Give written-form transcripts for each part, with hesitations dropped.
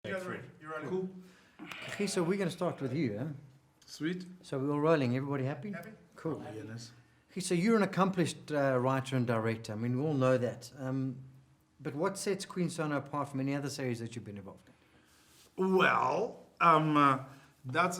You're rolling. Cool. Kagiso, we're going to start with you. Huh? Sweet. So we're all rolling. Everybody happy? Happy? Cool. Yes. Kagiso, you're an accomplished writer and director. I mean, we all know that. But what sets Queen Sono apart from any other series that you've been involved in? Well, that's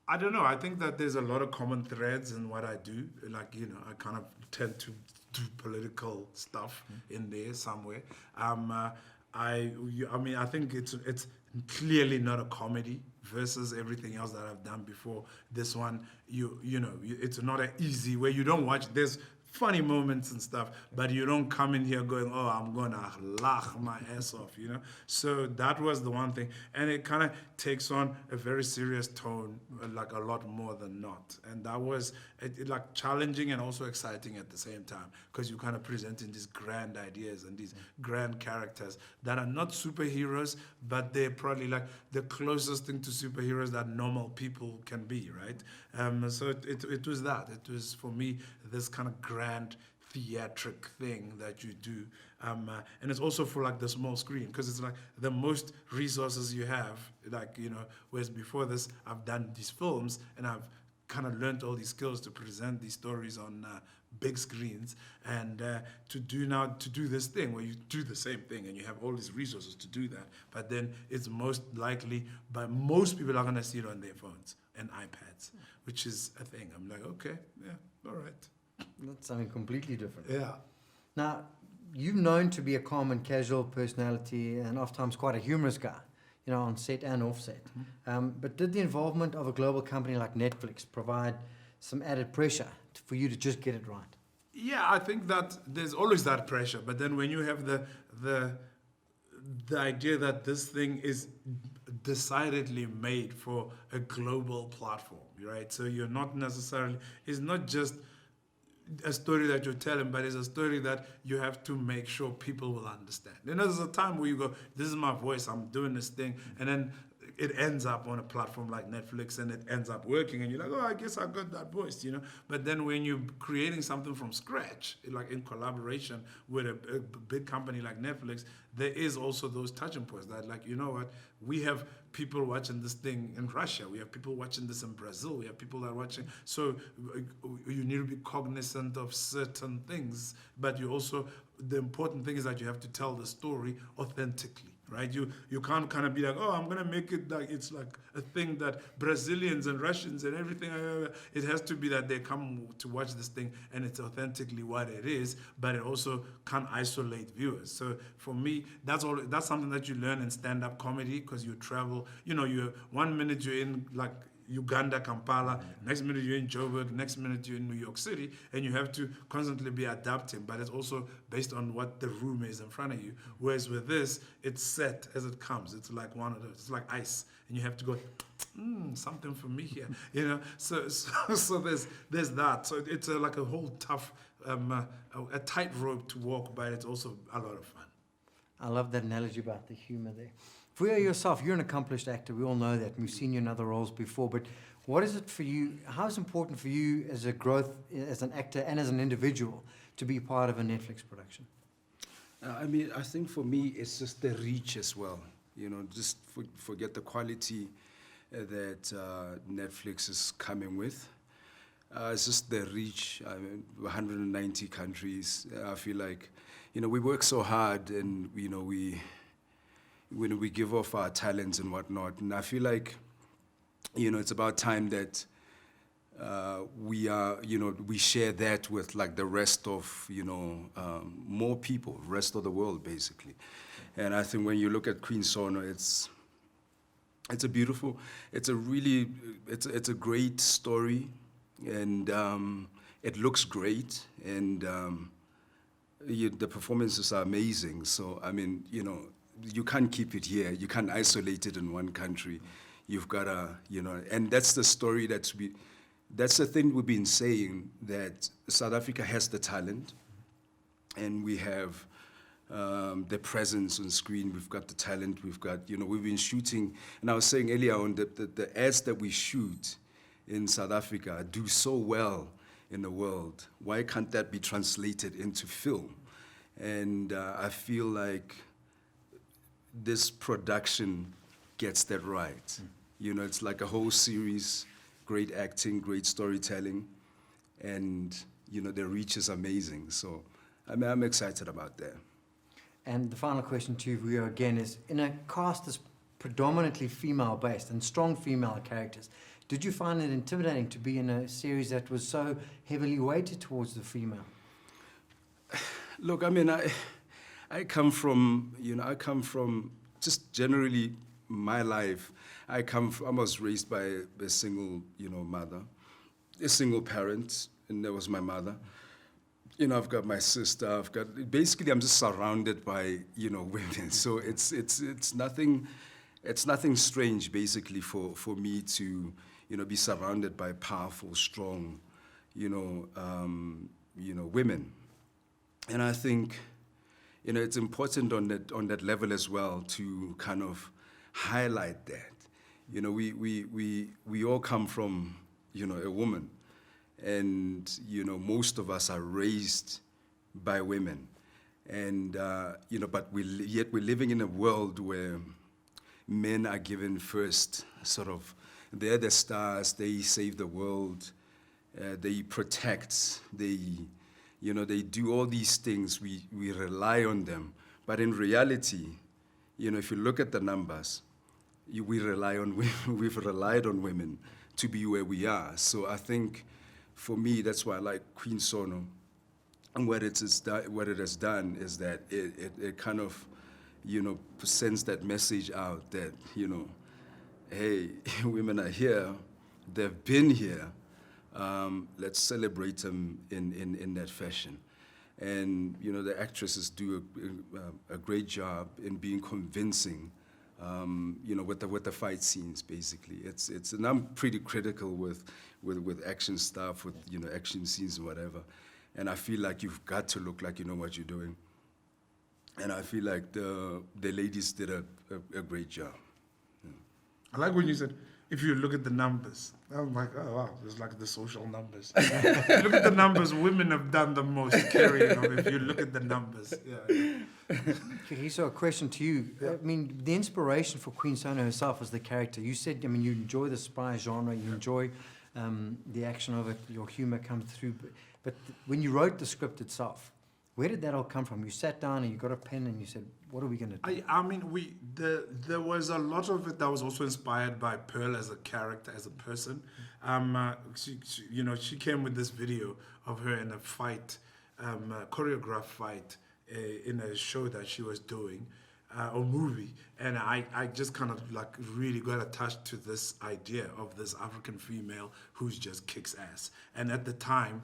I don't know. I think that there's a lot of common threads in what I do. Like, you know, I kind of tend to do political stuff in there somewhere. I mean, I think it's clearly not a comedy versus everything else that I've done before. This one, it's not an easy where you don't watch. There's funny moments and stuff, but you don't come in here going, oh, I'm gonna laugh my ass off, you know. So that was the one thing, and it kind of takes on a very serious tone, like a lot more than not, and that was like challenging and also exciting at the same time, because you kind of presenting these grand ideas and these grand characters that are not superheroes, but they're probably like the closest thing to superheroes that normal people can be, right? So it was that. It was, for me, this kind of grand theatric thing that you do, and it's also for like the small screen, because it's like the most resources you have, like, you know, whereas before this I've done these films and I've kind of learned all these skills to present these stories on big screens, and to do this thing where you do the same thing and you have all these resources to do that, but then it's most likely, but most people are going to see it on their phones and iPads, which is a thing. I'm like, okay, yeah, all right. That's something completely different. Yeah. Now, you're known to be a calm and casual personality and oftentimes quite a humorous guy, you know, on set and off set. But did the involvement of a global company like Netflix provide some added pressure for you to just get it right? Yeah, I think that there's always that pressure, but then when you have the idea that this thing is decidedly made for a global platform, right? So you're not necessarily, it's not just a story that you're telling, but it's a story that you have to make sure people will understand. You know, there's a time where you go, this is my voice, I'm doing this thing, and then it ends up on a platform like Netflix and it ends up working, and you're like, oh, I guess I got that voice, you know. But then when you're creating something from scratch, like in collaboration with a big company like Netflix, there is also those touching points that, like, you know what, we have people watching this thing in Russia, we have people watching this in Brazil, we have people that are watching, so you need to be cognizant of certain things, but you also, the important thing is that you have to tell the story authentically. Right, you can't kind of be like, oh, I'm gonna make it like it's like a thing that Brazilians and Russians and everything. It has to be that they come to watch this thing and it's authentically what it is, but it also can't isolate viewers. So for me, that's something that you learn in stand-up comedy, because you travel. You know, you 1 minute you're in like Uganda, Kampala, next minute you're in Joburg, next minute you're in New York City, and you have to constantly be adapting, but it's also based on what the room is in front of you. Whereas with this, it's set as it comes. It's like one of those, it's like ice, and you have to go, something for me here, you know? So there's that. So it's like a whole tough, a tightrope to walk, but it's also a lot of fun. I love that analogy about the humor there. Vuyo, yourself, you're an accomplished actor. We all know that. We've seen you in other roles before. But what is it for you? How is it important for you as a growth, as an actor and as an individual, to be part of a Netflix production? I mean, I think for me, it's just the reach as well. You know, just forget the quality that Netflix is coming with. It's just the reach. I mean, 190 countries. I feel like, you know, we work so hard, and you know, we give off our talents and whatnot, and I feel like, you know, it's about time that we share that with like the rest of, you know, more people, rest of the world, basically. And I think when you look at Queen Sono, it's a beautiful, it's a great story, and it looks great, and the performances are amazing. So I mean, you know, you can't keep it here. You can't isolate it in one country. You've got to, you know, and that's the story that's the thing we've been saying, that South Africa has the talent, and we have the presence on screen. We've got the talent. We've got, you know, we've been shooting, and I was saying earlier on that the ads that we shoot in South Africa do so well in the world. Why can't that be translated into film? And I feel like this production gets that right. You know, it's like a whole series, great acting, great storytelling, and, you know, the reach is amazing. So, I mean, I'm excited about that. And the final question to you, Vuyo, again, is in a cast that's predominantly female-based and strong female characters, did you find it intimidating to be in a series that was so heavily weighted towards the female? Look, I mean, I come from, you know, just generally my life. I was raised by a single, you know, mother, a single parent, and that was my mother. You know, I've got my sister. Basically, I'm just surrounded by, you know, women. So it's nothing strange, basically, for me to, you know, be surrounded by powerful, strong, you know, women. And I think, you know, it's important on that level as well to kind of highlight that. You know, we all come from, you know, a woman. And, you know, most of us are raised by women. And, you know, but yet we're living in a world where men are given first, sort of, they're the stars, they save the world, they protect, you know, they do all these things, we rely on them. But in reality, you know, if you look at the numbers, we rely on women, we've relied on women to be where we are. So I think, for me, that's why I like Queen Sono. And what it has done is that it kind of, you know, sends that message out that, you know, hey, women are here, they've been here, let's celebrate them in that fashion. And, you know, the actresses do a great job in being convincing, you know, with the fight scenes, basically. And I'm pretty critical with action stuff, with, you know, action scenes and whatever. And I feel like you've got to look like you know what you're doing. And I feel like the ladies did a great job. Yeah. I like when you said, if you look at the numbers. I'm like, oh wow, there's like the social numbers. Look at the numbers, women have done the most carrying of if you look at the numbers. Yeah. Kagiso, a question to you. Yeah. I mean, the inspiration for Queen Sono herself as the character, you said, I mean, you enjoy the spy genre, you enjoy the action of it, your humor comes through. But when you wrote the script itself, where did that all come from? You sat down and you got a pen and you said, what are we going to do? I mean, there was a lot of it that was also inspired by Pearl as a character, as a person. You know, she came with this video of her in a fight, choreographed fight in a show that she was doing, or movie. And I just kind of like really got attached to this idea of this African female who's just kicks ass. And at the time,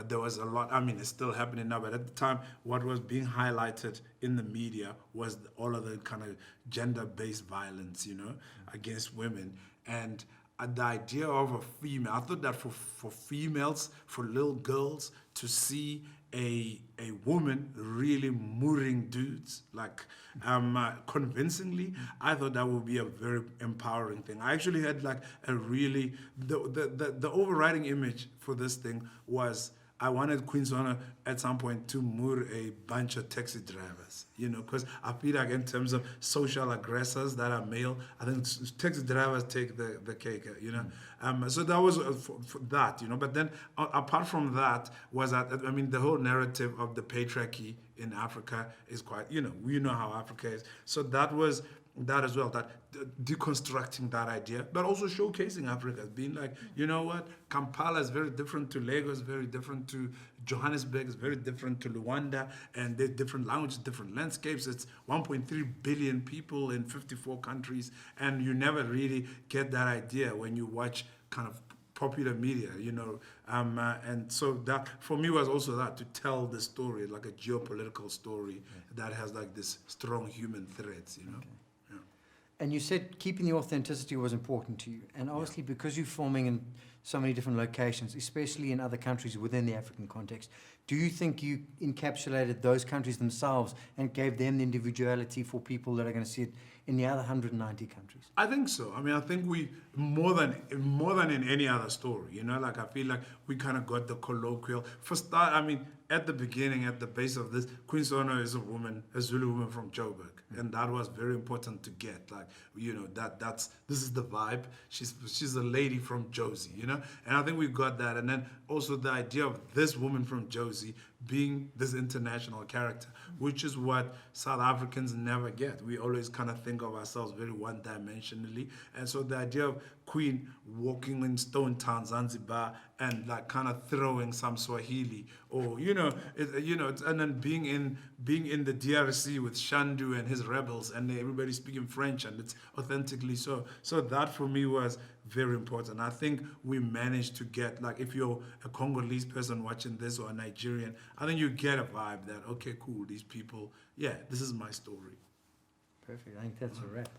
there was a lot, I mean, it's still happening now, but at the time, what was being highlighted in the media was all of the kind of gender-based violence, you know, against women. And the idea of a female, I thought that for females, for little girls, to see a woman really mooring dudes, like convincingly, I thought that would be a very empowering thing. I actually had like a really, the overriding image for this thing was I wanted Queen Sono at some point to moor a bunch of taxi drivers, you know, because I feel like in terms of social aggressors that are male, I think taxi drivers take the cake, you know. So that was for that, you know. But then apart from that was that, I mean, the whole narrative of the patriarchy in Africa is quite, you know, we know how Africa is. So that was that as well, that deconstructing that idea, but also showcasing Africa as being like, you know what, Kampala is very different to Lagos, very different to Johannesburg, is very different to Luanda, and there's different languages, different landscapes. It's 1.3 billion people in 54 countries, and you never really get that idea when you watch kind of popular media, you know, and so that for me was also that, to tell the story, like a geopolitical story that has like this strong human threads, you know. Okay. And you said keeping the authenticity was important to you. And obviously, because you're filming in so many different locations, especially in other countries within the African context, do you think you encapsulated those countries themselves and gave them the individuality for people that are going to see it in the other 190 countries? I think so. I mean, I think we, more than in any other story, you know, like I feel like we kind of got the colloquial. For start, I mean, at the beginning, at the base of this, Queen Sono is a woman, a Zulu woman from Joburg, and that was very important to get. Like, you know, this is the vibe. She's a lady from Josie, you know, and I think we got that. And then also the idea of this woman from Josie being this international character, which is what South Africans never get. We always kind of think of ourselves very one-dimensionally, and so the idea of Queen walking in Stone Town, Zanzibar, and like kind of throwing some Swahili, or and then being in the DRC with Shandu and his rebels, and everybody speaking French, and it's authentically so. So that for me was very important. I think we managed to get, like, if you're a Congolese person watching this or a Nigerian, I think you get a vibe that, okay, cool, these people, yeah, this is my story. Perfect. I think that's a wrap.